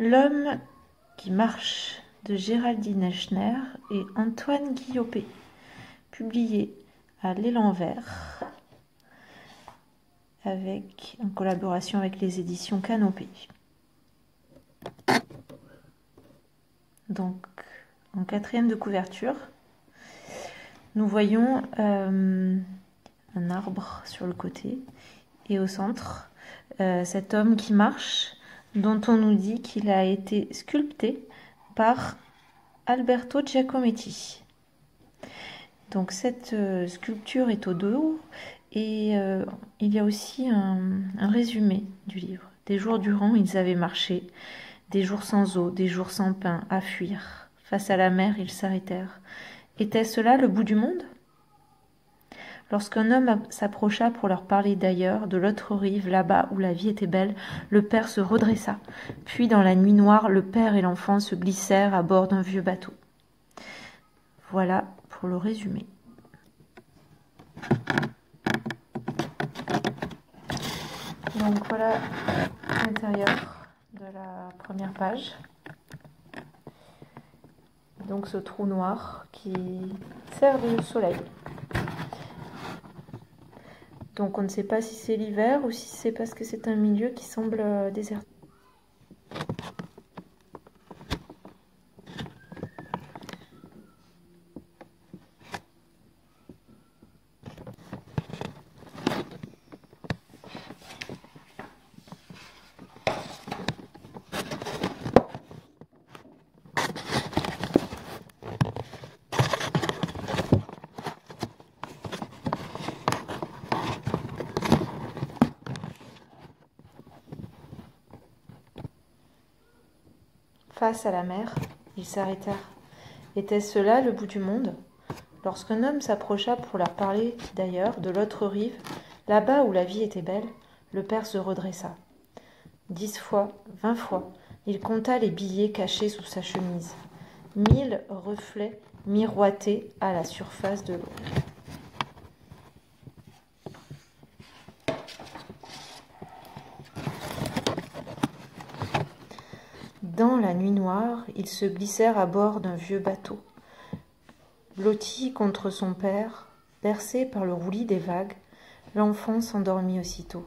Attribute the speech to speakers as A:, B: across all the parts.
A: L'homme qui marche de Géraldine Echner et Antoine Guillopé, publié à l'Élan Vert en collaboration avec les éditions Canopée. Donc, en quatrième de couverture, nous voyons un arbre sur le côté et au centre, cet homme qui marche, dont on nous dit qu'il a été sculpté par Alberto Giacometti. Donc cette sculpture est au dos et il y a aussi un résumé du livre. Des jours durant, ils avaient marché, des jours sans eau, des jours sans pain, à fuir. Face à la mer, ils s'arrêtèrent. Était-ce là le bout du monde ? Lorsqu'un homme s'approcha pour leur parler d'ailleurs, de l'autre rive, là-bas où la vie était belle, le père se redressa. Puis, dans la nuit noire, le père et l'enfant se glissèrent à bord d'un vieux bateau. Voilà pour le résumé. Donc voilà l'intérieur de la première page. Donc ce trou noir qui sert de soleil. Donc on ne sait pas si c'est l'hiver ou si c'est parce que c'est un milieu qui semble déserté. Face à la mer, ils s'arrêtèrent. Était-ce là le bout du monde ? Lorsqu'un homme s'approcha pour leur parler d'ailleurs, de l'autre rive, là-bas où la vie était belle, le père se redressa. 10 fois, 20 fois, il compta les billets cachés sous sa chemise. 1000 reflets miroitaient à la surface de l'eau. Dans la nuit noire, ils se glissèrent à bord d'un vieux bateau. Blotti contre son père, bercé par le roulis des vagues, l'enfant s'endormit aussitôt.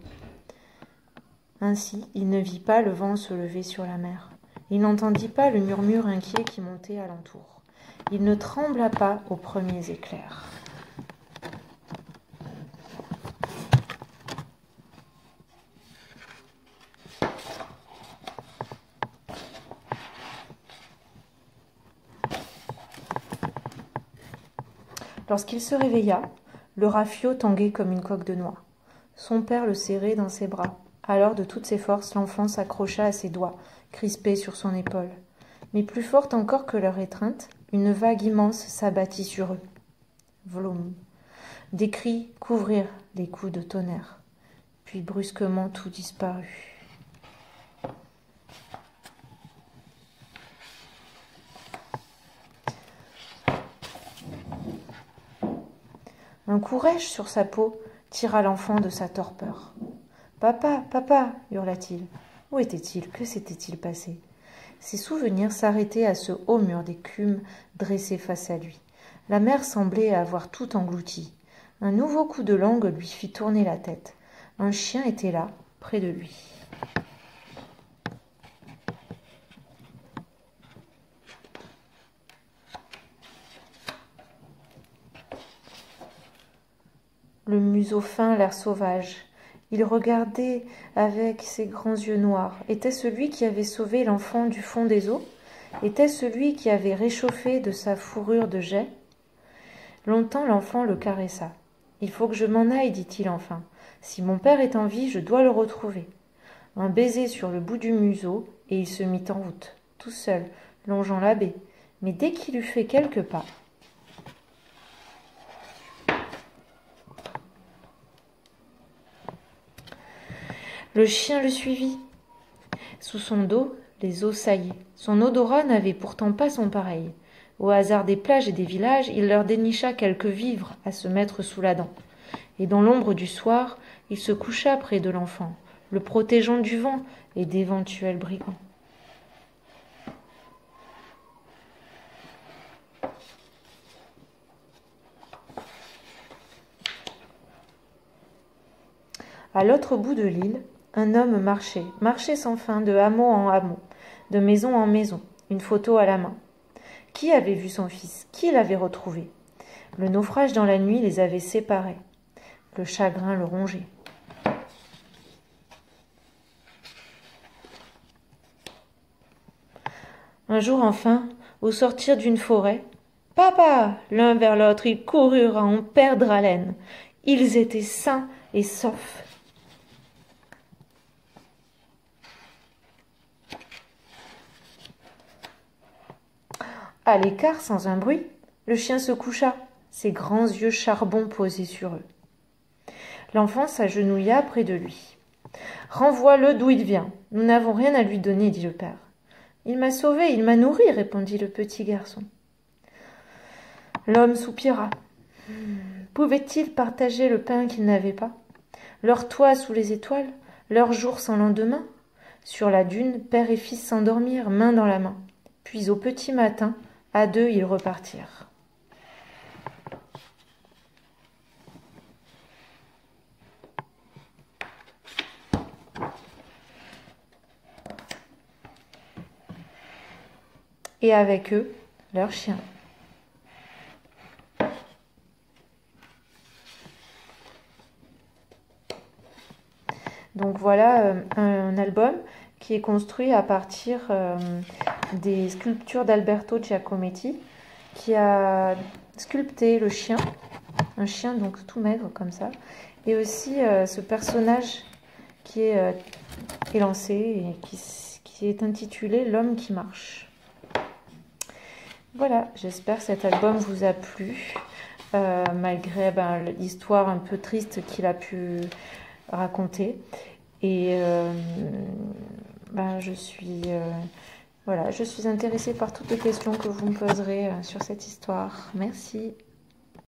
A: Ainsi, il ne vit pas le vent se lever sur la mer. Il n'entendit pas le murmure inquiet qui montait alentour. Il ne trembla pas aux premiers éclairs. Lorsqu'il se réveilla, le rafio tanguait comme une coque de noix. Son père le serrait dans ses bras. Alors, de toutes ses forces, l'enfant s'accrocha à ses doigts, crispés sur son épaule. Mais plus forte encore que leur étreinte, une vague immense s'abattit sur eux. Vroom. Des cris couvrirent les coups de tonnerre. Puis brusquement tout disparut. Un coup rêche sur sa peau tira l'enfant de sa torpeur. « Papa, papa !» hurla-t-il. Où était-il ? Que s'était-il passé ? Ses souvenirs s'arrêtaient à ce haut mur d'écume dressé face à lui. La mer semblait avoir tout englouti. Un nouveau coup de langue lui fit tourner la tête. Un chien était là, près de lui. Le museau fin, l'air sauvage. Il regardait avec ses grands yeux noirs. Était-ce lui qui avait sauvé l'enfant du fond des eaux ? Était-ce lui qui avait réchauffé de sa fourrure de jais ? Longtemps l'enfant le caressa. « Il faut que je m'en aille, dit-il enfin. Si mon père est en vie, je dois le retrouver. » Un baiser sur le bout du museau, et il se mit en route, tout seul, longeant la baie. Mais dès qu'il eut fait quelques pas, le chien le suivit. Sous son dos, les eaux saillaient. Son odorat n'avait pourtant pas son pareil. Au hasard des plages et des villages, il leur dénicha quelques vivres à se mettre sous la dent. Et dans l'ombre du soir, il se coucha près de l'enfant, le protégeant du vent et d'éventuels brigands. À l'autre bout de l'île, un homme marchait sans fin, de hameau en hameau, de maison en maison, une photo à la main. Qui avait vu son fils? Qui l'avait retrouvé? Le naufrage dans la nuit les avait séparés. Le chagrin le rongeait. Un jour enfin, au sortir d'une forêt, « Papa !» L'un vers l'autre, ils coururent à en perdre haleine. Ils étaient sains et saufs. À l'écart, sans un bruit, le chien se coucha, ses grands yeux charbon posés sur eux. L'enfant s'agenouilla près de lui. « Renvoie-le d'où il vient. Nous n'avons rien à lui donner, dit le père. « Il m'a sauvé, il m'a nourri, répondit le petit garçon. L'homme soupira. Pouvaient-ils partager le pain qu'ils n'avaient pas? Leur toit sous les étoiles, leur jour sans lendemain? Sur la dune, père et fils s'endormirent, main dans la main. Puis au petit matin, à deux, ils repartirent. Et avec eux, leur chien. Donc voilà un album qui est construit à partir des sculptures d'Alberto Giacometti, qui a sculpté le chien, un chien donc tout maigre comme ça, et aussi ce personnage qui est élancé et qui est intitulé L'homme qui marche. Voilà, j'espère que cet album vous a plu, malgré l'histoire un peu triste qu'il a pu raconter. Et je suis intéressée par toutes les questions que vous me poserez sur cette histoire. Merci.